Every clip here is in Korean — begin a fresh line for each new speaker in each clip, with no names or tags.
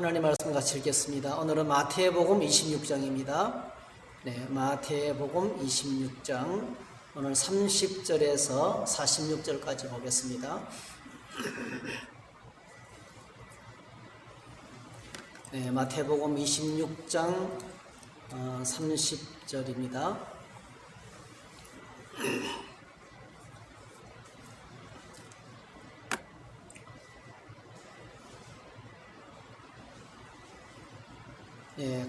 하나님 말씀 같이 읽겠습니다. 오늘은 마태복음 26장입니다. 마태복음 26장 오늘 30절에서 46절까지 보겠습니다. 마태복음 26장 30절입니다.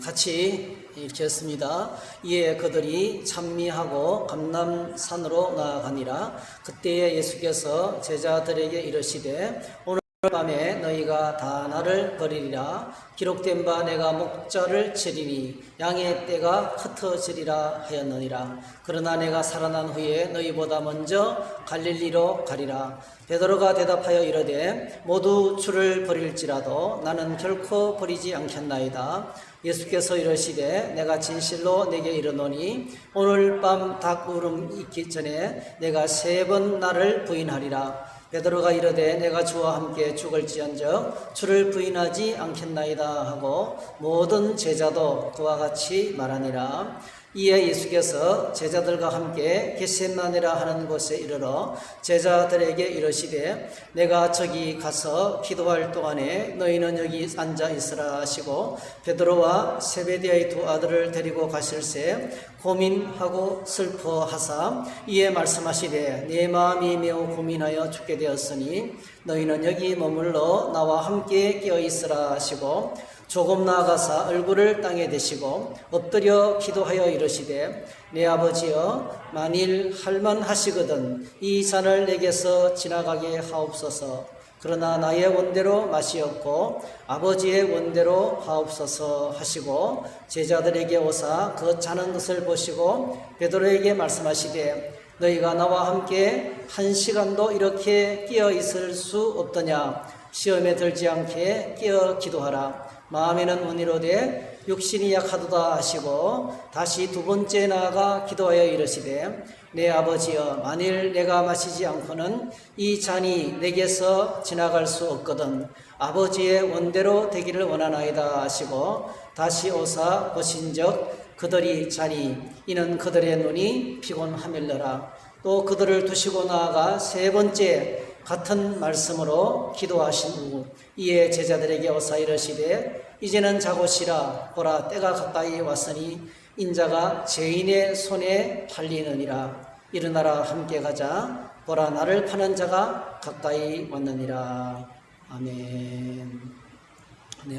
같이 읽겠습니다. 이에 그들이 찬미하고 감람산으로 나아가니라. 그때에 예수께서 제자들에게 이르시되 오늘 밤에 너희가 다 나를 버리리라. 기록된 바 내가 목자를 치리니 양의 떼가 흩어지리라 하였느니라. 그러나 내가 살아난 후에 너희보다 먼저 갈릴리로 가리라. 베드로가 대답하여 이르되 모두 주를 버릴지라도 나는 결코 버리지 않겠나이다. 예수께서 이르시되 내가 진실로 내게 이르노니 오늘 밤 닭울음 있기 전에 내가 3번 나를 부인하리라. 베드로가 이르되 내가 주와 함께 죽을지언정 주를 부인하지 않겠나이다 하고 모든 제자도 그와 같이 말하니라. 이에 예수께서 제자들과 함께 겟세마네라 하는 곳에 이르러 제자들에게 이르시되 내가 저기 가서 기도할 동안에 너희는 여기 앉아 있으라 하시고 베드로와 세베대의 2 아들을 데리고 가실새 고민하고 슬퍼하사 이에 말씀하시되 내 마음이 매우 고민하여 죽게 되었으니 너희는 여기 머물러 나와 함께 깨어 있으라 하시고 조금 나아가사 얼굴을 땅에 대시고 엎드려 기도하여 이르시되 내 아버지여 만일 할만하시거든 이 잔을 내게서 지나가게 하옵소서. 그러나 나의 원대로 마시옵고 아버지의 원대로 하옵소서 하시고 제자들에게 오사 그 자는 것을 보시고 베드로에게 말씀하시되 너희가 나와 함께 1시간도 이렇게 깨어 있을 수 없더냐. 시험에 들지 않게 깨어 기도하라. 마음에는 원이로되 육신이 약하도다 하시고 다시 2번째 나아가 기도하여 이르시되 내 아버지여 만일 내가 마시지 않고는 이 잔이 내게서 지나갈 수 없거든 아버지의 원대로 되기를 원하나이다 하시고 다시 오사 보신즉 그들이 자니 이는 그들의 눈이 피곤하밀러라. 또 그들을 두시고 나아가 3번째 같은 말씀으로 기도하신 후 이에 제자들에게 오사 이르시되 이제는 자고시라. 보라 때가 가까이 왔으니 인자가 죄인의 손에 팔리느니라. 일어나라 함께 가자. 보라 나를 파는 자가 가까이 왔느니라. 아멘.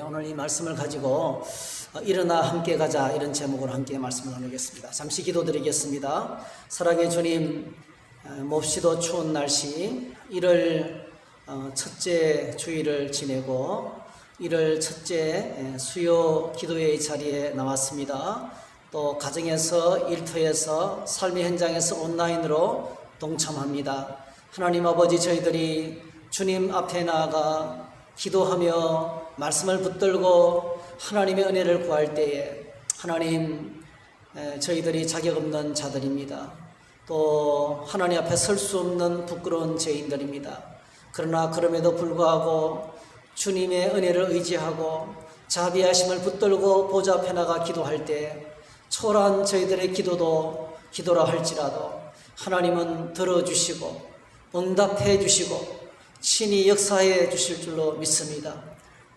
오늘 이 말씀을 가지고 일어나 함께 가자 이런 제목으로 함께 말씀을 나누겠습니다. 잠시 기도드리겠습니다. 사랑의 주님, 몹시도 추운 날씨 1월 첫째 주일을 지내고 1월 첫째 수요 기도회의 자리에 나왔습니다. 또 가정에서 일터에서 삶의 현장에서 온라인으로 동참합니다. 하나님 아버지 저희들이 주님 앞에 나아가 기도하며 말씀을 붙들고 하나님의 은혜를 구할 때에 하나님 저희들이 자격 없는 자들입니다. 또 하나님 앞에 설 수 없는 부끄러운 죄인들입니다. 그러나 그럼에도 불구하고 주님의 은혜를 의지하고 자비하심을 붙들고 보좌 앞에 나가 기도할 때 초라한 저희들의 기도도 기도라 할지라도 하나님은 들어주시고 응답해 주시고 친히 역사해 주실 줄로 믿습니다.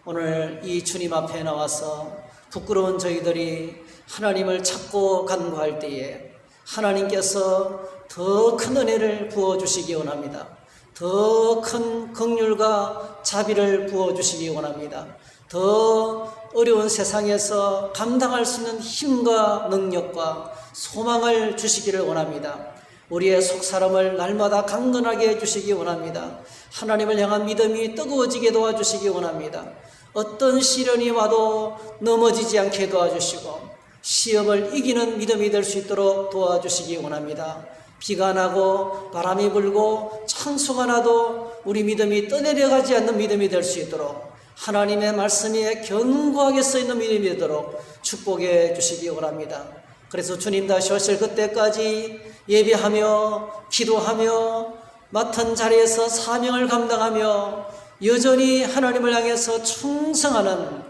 오늘 이 주님 앞에 나와서 부끄러운 저희들이 하나님을 찾고 간구할 때에 하나님께서 더 큰 은혜를 부어주시기 원합니다. 더 큰 긍휼과 자비를 부어주시기 원합니다. 더 어려운 세상에서 감당할 수 있는 힘과 능력과 소망을 주시기를 원합니다. 우리의 속사람을 날마다 강건하게 해주시기 원합니다. 하나님을 향한 믿음이 뜨거워지게 도와주시기 원합니다. 어떤 시련이 와도 넘어지지 않게 도와주시고 시험을 이기는 믿음이 될 수 있도록 도와주시기 원합니다. 비가 나고 바람이 불고 창수가 나도 우리 믿음이 떠내려가지 않는 믿음이 될 수 있도록 하나님의 말씀에 견고하게 써있는 믿음이 되도록 축복해 주시기 원합니다. 그래서 주님 다시 오실 그때까지 예배하며 기도하며 맡은 자리에서 사명을 감당하며 여전히 하나님을 향해서 충성하는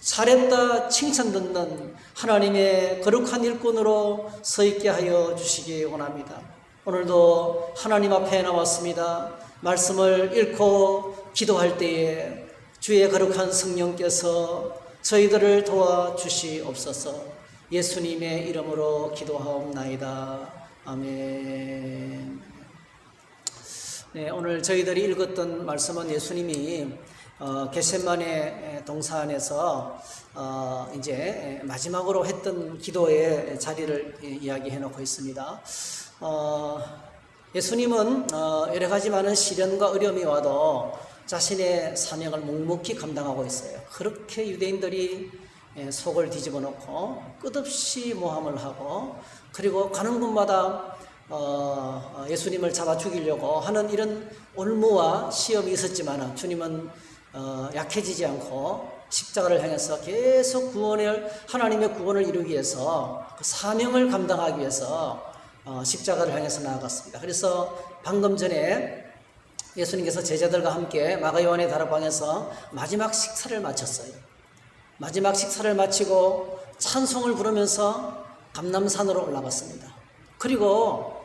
잘했다 칭찬 듣는 하나님의 거룩한 일꾼으로 서 있게 하여 주시기 원합니다. 오늘도 하나님 앞에 나왔습니다. 말씀을 읽고 기도할 때에 주의 거룩한 성령께서 저희들을 도와주시옵소서. 예수님의 이름으로 기도하옵나이다. 아멘. 네, 오늘 저희들이 읽었던 말씀은 예수님이 겟세마네 동산에서 이제 마지막으로 했던 기도의 자리를 이야기해 놓고 있습니다. 예수님은 여러 가지 많은 시련과 어려움이 와도 자신의 사명을 묵묵히 감당하고 있어요. 그렇게 유대인들이 속을 뒤집어 놓고 끝없이 모함을 하고, 그리고 가는 곳마다 예수님을 잡아 죽이려고 하는 이런 올무와 시험이 있었지만 주님은 약해지지 않고 십자가를 향해서 계속 하나님의 구원을 이루기 위해서 그 사명을 감당하기 위해서 십자가를 향해서 나아갔습니다. 그래서 방금 전에 예수님께서 제자들과 함께 마가요한의 다락방에서 마지막 식사를 마쳤어요. 마지막 식사를 마치고 찬송을 부르면서 감람산으로 올라갔습니다. 그리고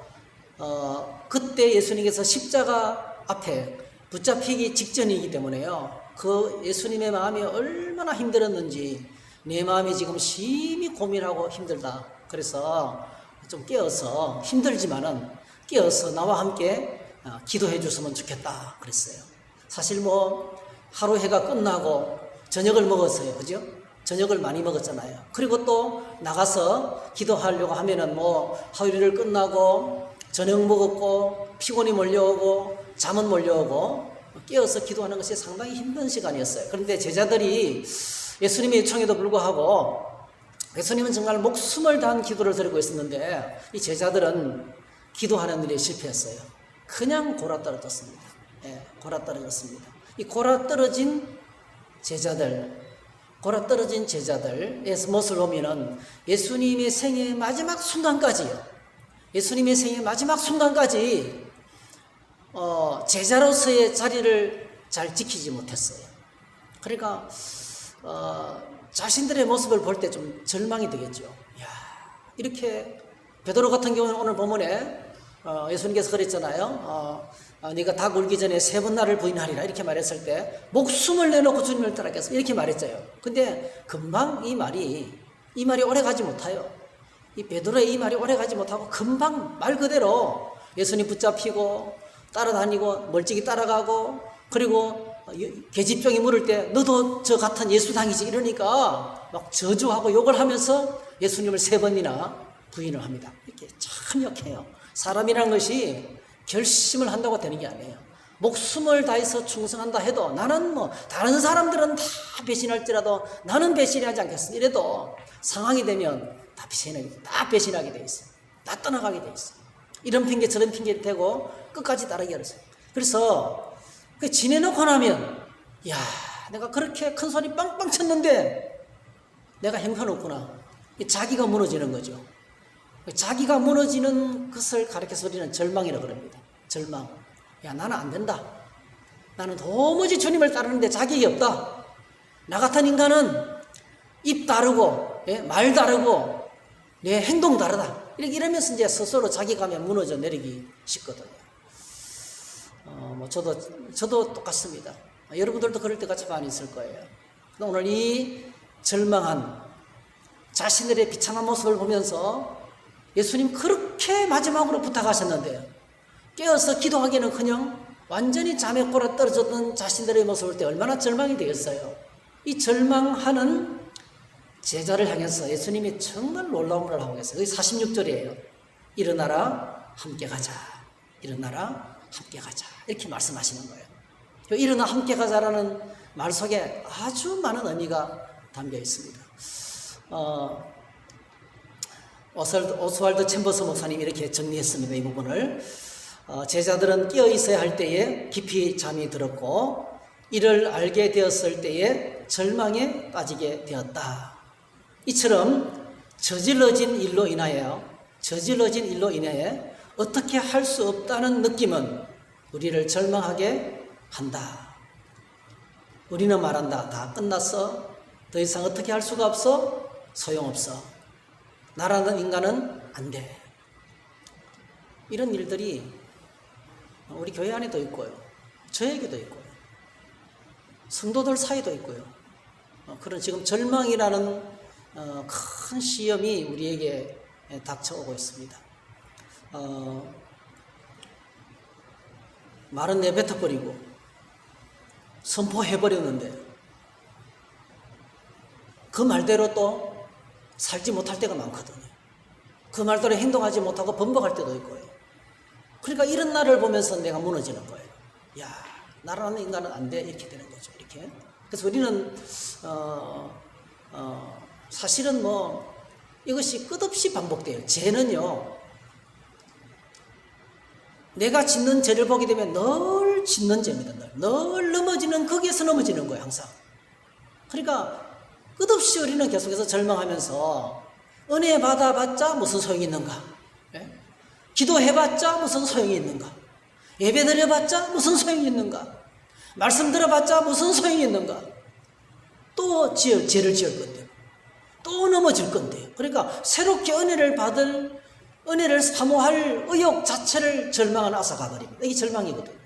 그때 예수님께서 십자가 앞에 붙잡히기 직전이기 때문에요, 그 예수님의 마음이 얼마나 힘들었는지, 내 마음이 지금 심히 고민하고 힘들다, 그래서 좀 깨어서, 힘들지만은 깨어서 나와 함께 기도해 줬으면 좋겠다 그랬어요. 사실 하루 해가 끝나고 저녁을 먹었어요. 그죠? 저녁을 많이 먹었잖아요. 그리고 또 나가서 기도하려고 하면은 하루를 끝나고 저녁 먹었고 피곤이 몰려오고 잠은 몰려오고 깨어서 기도하는 것이 상당히 힘든 시간이었어요. 그런데 제자들이 예수님의 요청에도 불구하고 예수님은 정말 목숨을 다한 기도를 드리고 있었는데 이 제자들은 기도하는 일에 실패했어요. 그냥 골아떨어졌습니다. 골아떨어졌습니다. 이 골아떨어진 제자들의 모습을 보면은 예수님의 생애의 마지막 순간까지요. 예수님의 생애의 마지막 순간까지 제자로서의 자리를 잘 지키지 못했어요. 그러니까 자신들의 모습을 볼 때 좀 절망이 되겠죠. 야, 이렇게 베드로 같은 경우는 오늘 본문에 예수님께서 그랬잖아요. 네가 닭 울기 전에 3번 나를 부인하리라 이렇게 말했을 때 목숨을 내놓고 주님을 따르겠습니다 이렇게 말했어요. 근데 금방 이 말이 오래 가지 못해요. 이 베드로의 이 말이 오래 가지 못하고 금방 말 그대로 예수님 붙잡히고 따라다니고 멀찍이 따라가고, 그리고 계집종이 물을 때 너도 저 같은 예수당이지 이러니까 막 저주하고 욕을 하면서 예수님을 3번이나 부인을 합니다. 이렇게 참 역해요. 사람이라는 것이 결심을 한다고 되는 게 아니에요. 목숨을 다해서 충성한다 해도 나는 다른 사람들은 다 배신할지라도 나는 배신하지 않겠습니다. 이래도 상황이 되면 다 배신하게 돼 있어요. 다 떠나가게 돼 있어요. 이런 핑계 저런 핑계를 대고 끝까지 따르게 하세요. 그래서 지내놓고 나면 야, 내가 그렇게 큰 소리 빵빵 쳤는데 내가 형편없구나. 자기가 무너지는 거죠. 자기가 무너지는 것을 가르쳐서 우리는 절망이라고 그럽니다. 절망. 야, 나는 안 된다. 나는 도무지 주님을 따르는데 자격이 없다. 나 같은 인간은 입 다르고 말 다르고 내 행동 다르다. 이러면서 이제 스스로 자기감에 무너져 내리기 쉽거든요. 저도 똑같습니다. 여러분들도 그럴 때가 참 많이 있을 거예요. 오늘 이 절망한 자신들의 비참한 모습을 보면서 예수님 그렇게 마지막으로 부탁하셨는데요, 깨어서 기도하기는커녕 완전히 잠에 꼬라 떨어졌던 자신들의 모습을 볼 때 얼마나 절망이 되겠어요. 이 절망하는 제자를 향해서 예수님이 정말 놀라운 말을 하고 계세요. 46절이에요. 일어나라 함께 가자. 일어나라 함께 가자. 이렇게 말씀하시는 거예요. 일어나 함께 가자라는 말 속에 아주 많은 의미가 담겨 있습니다. 오스왈드 챔버스 목사님이 이렇게 정리했습니다. 이 부분을. 제자들은 깨어 있어야 할 때에 깊이 잠이 들었고 이를 알게 되었을 때에 절망에 빠지게 되었다. 이처럼 저질러진 일로 인하여 어떻게 할 수 없다는 느낌은 우리를 절망하게 한다. 우리는 말한다. 다 끝났어. 더 이상 어떻게 할 수가 없어? 소용없어. 나라는 인간은 안 돼. 이런 일들이 우리 교회 안에도 있고요. 저에게도 있고요. 성도들 사이도 있고요. 그런 지금 절망이라는 큰 시험이 우리에게 닥쳐오고 있습니다. 말은 내뱉어버리고 선포해버렸는데 그 말대로 또 살지 못할 때가 많거든요. 그 말대로 행동하지 못하고 번복할 때도 있고요. 그러니까 이런 날을 보면서 내가 무너지는 거예요. 야, 나라는 인간은 안 돼. 이렇게 되는 거죠. 이렇게. 그래서 우리는 사실은 뭐 이것이 끝없이 반복돼요. 죄는요, 내가 짓는 죄를 보게 되면 늘 짓는 죄입니다. 늘 넘어지는, 거기에서 넘어지는 거예요. 항상. 그러니까 끝없이 우리는 계속해서 절망하면서 은혜 받아봤자 무슨 소용이 있는가? 예? 기도해봤자 무슨 소용이 있는가? 예배 드려봤자 무슨 소용이 있는가? 말씀 들어봤자 무슨 소용이 있는가? 또 죄를 지을 건데, 또 넘어질 건데. 그러니까 새롭게 은혜를 사모할 의욕 자체를 절망은 앗아가버립니다. 이게 절망이거든요.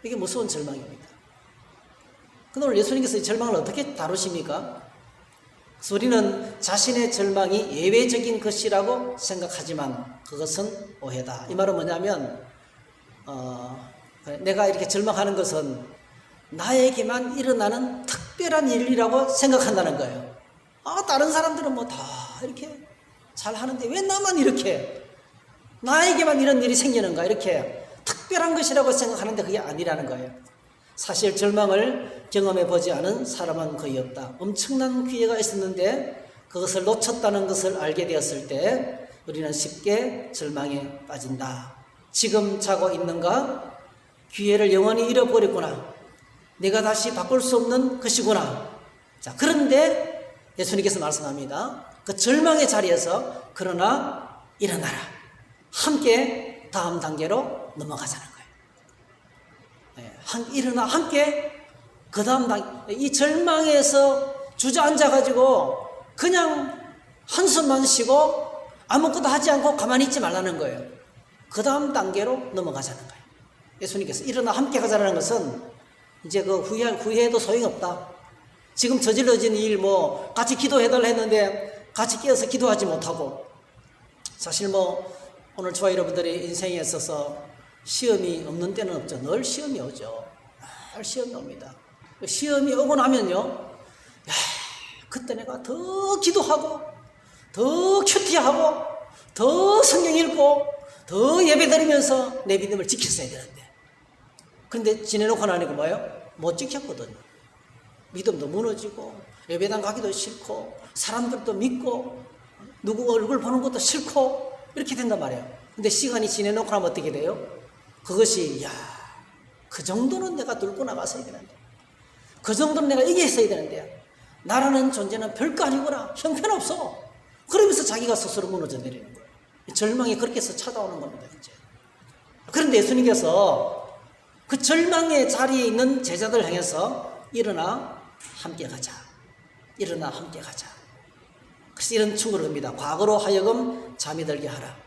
이게 무서운 절망입니다. 근데 오늘 예수님께서 이 절망을 어떻게 다루십니까? 그래서 우리는 자신의 절망이 예외적인 것이라고 생각하지만 그것은 오해다. 이 말은 뭐냐면 내가 이렇게 절망하는 것은 나에게만 일어나는 특별한 일이라고 생각한다는 거예요. 다른 사람들은 뭐 다 이렇게 잘 하는데 왜 나만 이렇게, 나에게만 이런 일이 생기는가, 이렇게 특별한 것이라고 생각하는데 그게 아니라는 거예요. 사실 절망을 경험해 보지 않은 사람은 거의 없다. 엄청난 기회가 있었는데 그것을 놓쳤다는 것을 알게 되었을 때 우리는 쉽게 절망에 빠진다. 지금 자고 있는가? 기회를 영원히 잃어버렸구나. 내가 다시 바꿀 수 없는 것이구나. 자, 그런데 예수님께서 말씀합니다. 그 절망의 자리에서 그러나 일어나라. 함께 다음 단계로 넘어가자는 거예요. 일어나 함께 그 다음 단계, 이 절망에서 주저앉아가지고 그냥 한숨만 쉬고 아무것도 하지 않고 가만히 있지 말라는 거예요. 그 다음 단계로 넘어가자는 거예요. 예수님께서 일어나 함께 가자는 것은 이제 그 후회해도 소용이 없다. 지금 저질러진 일 같이 기도해달라 했는데 같이 깨어서 기도하지 못하고, 사실 오늘 저와 여러분들의 인생에 있어서 시험이 없는 때는 없죠. 늘 시험이 오죠. 늘 시험이 옵니다. 시험이 오고 나면요, 그때 내가 더 기도하고 더 큐티하고 더 성경 읽고 더 예배 드리면서 내 믿음을 지켰어야 되는데, 그런데 지내놓고 나니까 뭐예요? 못 지켰거든요. 믿음도 무너지고 예배당 가기도 싫고 사람들도 믿고 누구 얼굴 보는 것도 싫고 이렇게 된단 말이에요. 근데 시간이 지내놓고 나면 어떻게 돼요? 그것이 그 정도는 내가 뚫고 나갔어야 되는데, 그 정도는 내가 이겼어야 되는데, 나라는 존재는 별거 아니구나, 형편없어, 그러면서 자기가 스스로 무너져 내리는 거예요. 절망이 그렇게 해서 찾아오는 겁니다. 이제. 그런데 예수님께서 그 절망의 자리에 있는 제자들 향해서 일어나 함께 가자, 일어나 함께 가자. 그래서 이런 충고를 합니다. 과거로 하여금 잠이 들게 하라.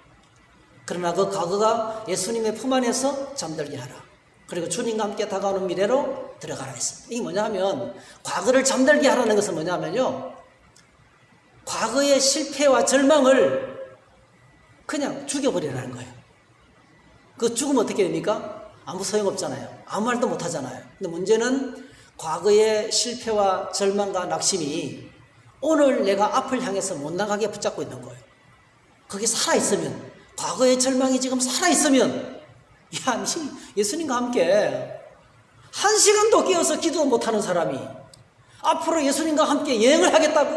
그러나 그 과거가 예수님의 품 안에서 잠들게 하라. 그리고 주님과 함께 다가오는 미래로 들어가라 했습니다. 이게 뭐냐면, 과거를 잠들게 하라는 것은 뭐냐면요, 과거의 실패와 절망을 그냥 죽여버리라는 거예요. 그 죽으면 어떻게 됩니까? 아무 소용없잖아요. 아무 말도 못하잖아요. 근데 문제는 과거의 실패와 절망과 낙심이 오늘 내가 앞을 향해서 못 나가게 붙잡고 있는 거예요. 거기 살아있으면, 과거의 절망이 지금 살아있으면, 예수님과 함께 한 시간도 깨어서 기도 못하는 사람이 앞으로 예수님과 함께 여행을 하겠다고?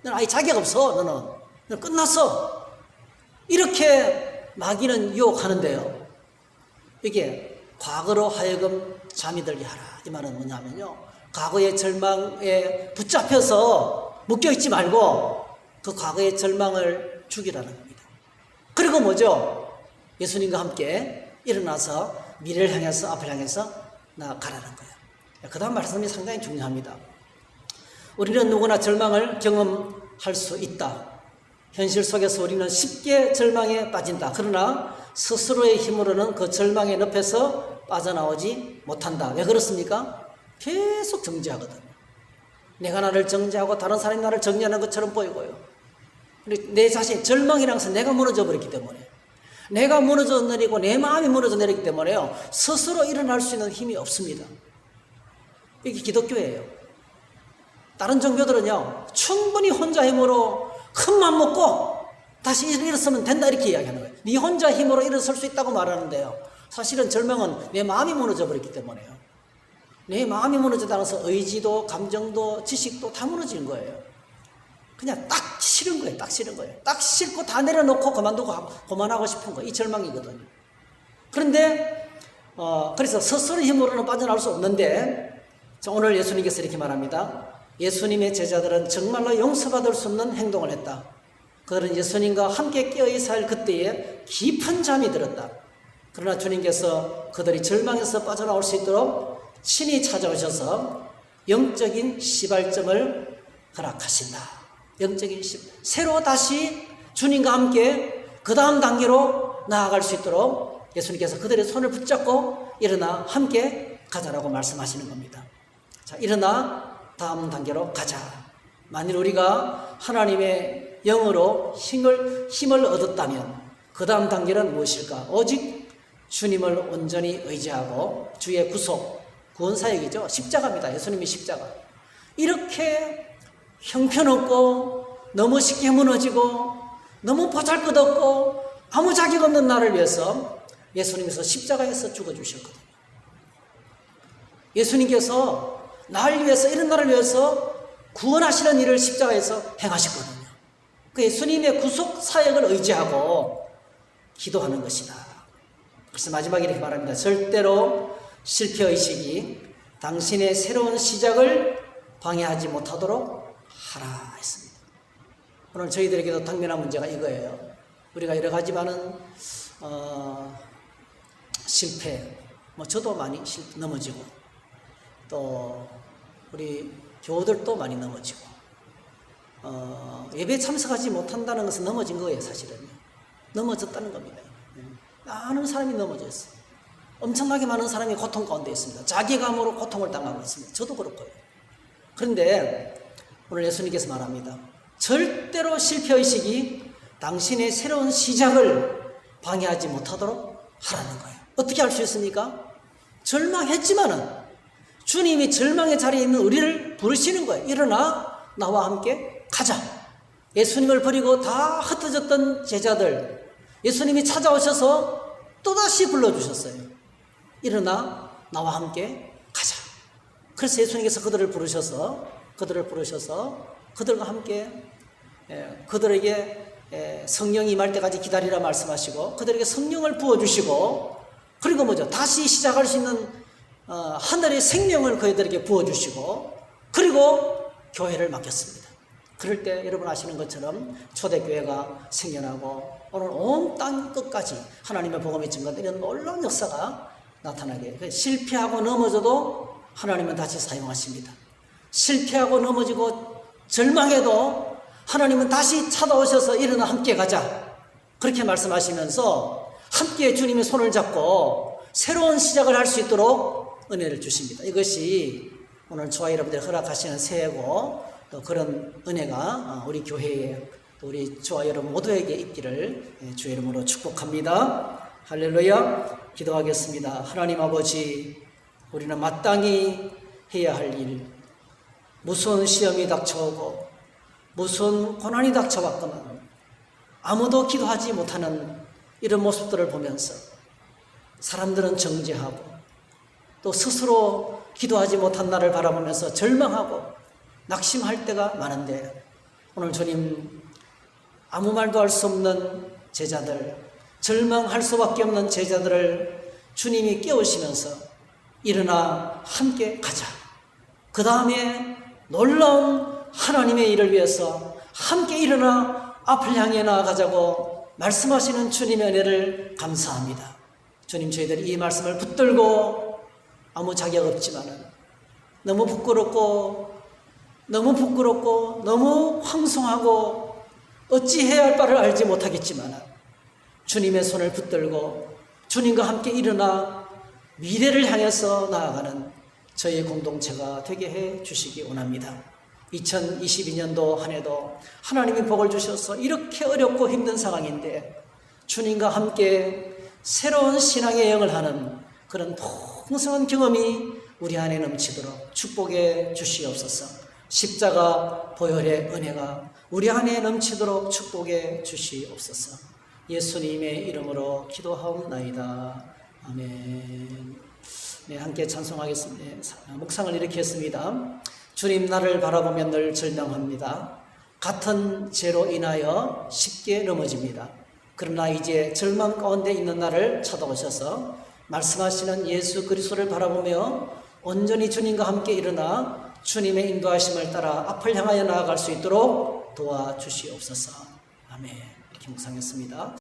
너는 아예 자격 없어. 너는 끝났어. 이렇게 마귀는 유혹하는데요, 이게 과거로 하여금 잠이 들게 하라. 이 말은 뭐냐면요, 과거의 절망에 붙잡혀서 묶여있지 말고 그 과거의 절망을 죽이라는 겁니다. 그리고 뭐죠? 예수님과 함께 일어나서 미래를 향해서, 앞을 향해서 나아가라는 거예요. 그 다음 말씀이 상당히 중요합니다. 우리는 누구나 절망을 경험할 수 있다. 현실 속에서 우리는 쉽게 절망에 빠진다. 그러나 스스로의 힘으로는 그 절망의 늪에서 빠져나오지 못한다. 왜 그렇습니까? 계속 정죄하거든. 내가 나를 정죄하고 다른 사람이 나를 정죄하는 것처럼 보이고요. 내 자신, 절망이라는 것은 내가 무너져 버렸기 때문에, 내가 무너져 내리고 내 마음이 무너져 내리기 때문에요, 스스로 일어날 수 있는 힘이 없습니다. 이게 기독교예요. 다른 종교들은요, 충분히 혼자 힘으로 큰 맘 먹고 다시 일어서면 된다 이렇게 이야기하는 거예요. 네 혼자 힘으로 일어설 수 있다고 말하는데요, 사실은 절망은 내 마음이 무너져 버렸기 때문에요. 내 마음이 무너졌다고 해서 의지도 감정도 지식도 다 무너지는 거예요. 그냥 딱 싫은 거예요. 딱 싫은 거예요. 딱 싫고 다 내려놓고 그만두고 그만하고 싶은 거예요. 이 절망이거든요. 그런데 그래서 스스로 힘으로는 빠져나올 수 없는데, 오늘 예수님께서 이렇게 말합니다. 예수님의 제자들은 정말로 용서받을 수 없는 행동을 했다. 그들은 예수님과 함께 깨어있어야 할 그때에 깊은 잠이 들었다. 그러나 주님께서 그들이 절망에서 빠져나올 수 있도록 친히 찾아오셔서 영적인 시발점을 허락하신다. 영적인 새로 다시 주님과 함께 그 다음 단계로 나아갈 수 있도록 예수님께서 그들의 손을 붙잡고 일어나 함께 가자라고 말씀하시는 겁니다. 자, 일어나 다음 단계로 가자. 만일 우리가 하나님의 영으로 힘을 얻었다면 그 다음 단계는 무엇일까? 오직 주님을 온전히 의지하고 주의 구속, 구원사역이죠. 십자가입니다. 예수님의 십자가. 이렇게 형편없고 너무 쉽게 무너지고 너무 보잘것없고 아무 자격 없는 나를 위해서 예수님께서 십자가에서 죽어주셨거든요. 예수님께서 나를 위해서, 이런 나를 위해서 구원하시는 일을 십자가에서 행하셨거든요. 그 예수님의 구속 사역을 의지하고 기도하는 것이다. 그래서 마지막에 이렇게 말합니다. 절대로 실패의식이 당신의 새로운 시작을 방해하지 못하도록 하라 했습니다. 오늘 저희들에게도 당면한 문제가 이거예요. 우리가 여러 가지 많은 실패, 저도 많이 넘어지고, 또 우리 교우들도 많이 넘어지고, 예배 참석하지 못한다는 것은 넘어진 거예요. 사실은 넘어졌다는 겁니다. 많은 사람이 넘어졌어요. 엄청나게 많은 사람이 고통 가운데 있습니다. 자괴감으로 고통을 당하고 있습니다. 저도 그렇고요. 그런데 오늘 예수님께서 말합니다. 절대로 실패의식이 당신의 새로운 시작을 방해하지 못하도록 하라는 거예요. 어떻게 할 수 있습니까? 절망했지만은 주님이 절망의 자리에 있는 우리를 부르시는 거예요. 일어나 나와 함께 가자. 예수님을 버리고 다 흩어졌던 제자들, 예수님이 찾아오셔서 또다시 불러주셨어요. 일어나 나와 함께 가자. 그래서 예수님께서 그들을 부르셔서 그들과 함께 그들에게 성령이 임할 때까지 기다리라 말씀하시고, 그들에게 성령을 부어주시고, 그리고 다시 시작할 수 있는 하늘의 생명을 그들에게 부어주시고, 그리고 교회를 맡겼습니다. 그럴 때 여러분 아시는 것처럼 초대교회가 생겨나고 오늘 온 땅 끝까지 하나님의 복음이 증가되는 이런 놀라운 역사가 나타나게. 실패하고 넘어져도 하나님은 다시 사용하십니다. 실패하고 넘어지고 절망해도 하나님은 다시 찾아오셔서 일어나 함께 가자. 그렇게 말씀하시면서 함께 주님의 손을 잡고 새로운 시작을 할 수 있도록 은혜를 주십니다. 이것이 오늘 저와 여러분들 허락하시는 새해고, 또 그런 은혜가 우리 교회에, 또 우리 저와 여러분 모두에게 있기를 주의 이름으로 축복합니다. 할렐루야. 기도하겠습니다. 하나님 아버지, 우리는 마땅히 해야 할 일, 무슨 시험이 닥쳐오고 무슨 고난이 닥쳐왔거나 아무도 기도하지 못하는 이런 모습들을 보면서 사람들은 정죄하고 또 스스로 기도하지 못한 나를 바라보면서 절망하고 낙심할 때가 많은데, 오늘 주님, 아무 말도 할 수 없는 제자들, 절망할 수밖에 없는 제자들을 주님이 깨우시면서 일어나 함께 가자. 그 다음에 놀라운 하나님의 일을 위해서 함께 일어나 앞을 향해 나아가자고 말씀하시는 주님의 은혜를 감사합니다. 주님, 저희들이 이 말씀을 붙들고 아무 자격 없지만은 너무 부끄럽고 너무 부끄럽고 너무 황송하고 어찌해야 할 바를 알지 못하겠지만 주님의 손을 붙들고 주님과 함께 일어나 미래를 향해서 나아가는 저희 공동체가 되게 해 주시기 원합니다. 2022년도 한 해도 하나님이 복을 주셔서 이렇게 어렵고 힘든 상황인데 주님과 함께 새로운 신앙의 여행을 하는 그런 풍성한 경험이 우리 안에 넘치도록 축복해 주시옵소서. 십자가 보혈의 은혜가 우리 안에 넘치도록 축복해 주시옵소서. 예수님의 이름으로 기도하옵나이다. 아멘. 네, 함께 찬송하겠습니다. 묵상을 이렇게 했습니다. 주님, 나를 바라보면 늘 절망합니다. 같은 죄로 인하여 쉽게 넘어집니다. 그러나 이제 절망 가운데 있는 나를 찾아오셔서 말씀하시는 예수 그리스도를 바라보며 온전히 주님과 함께 일어나 주님의 인도하심을 따라 앞을 향하여 나아갈 수 있도록 도와주시옵소서. 아멘. 이렇게 묵상했습니다.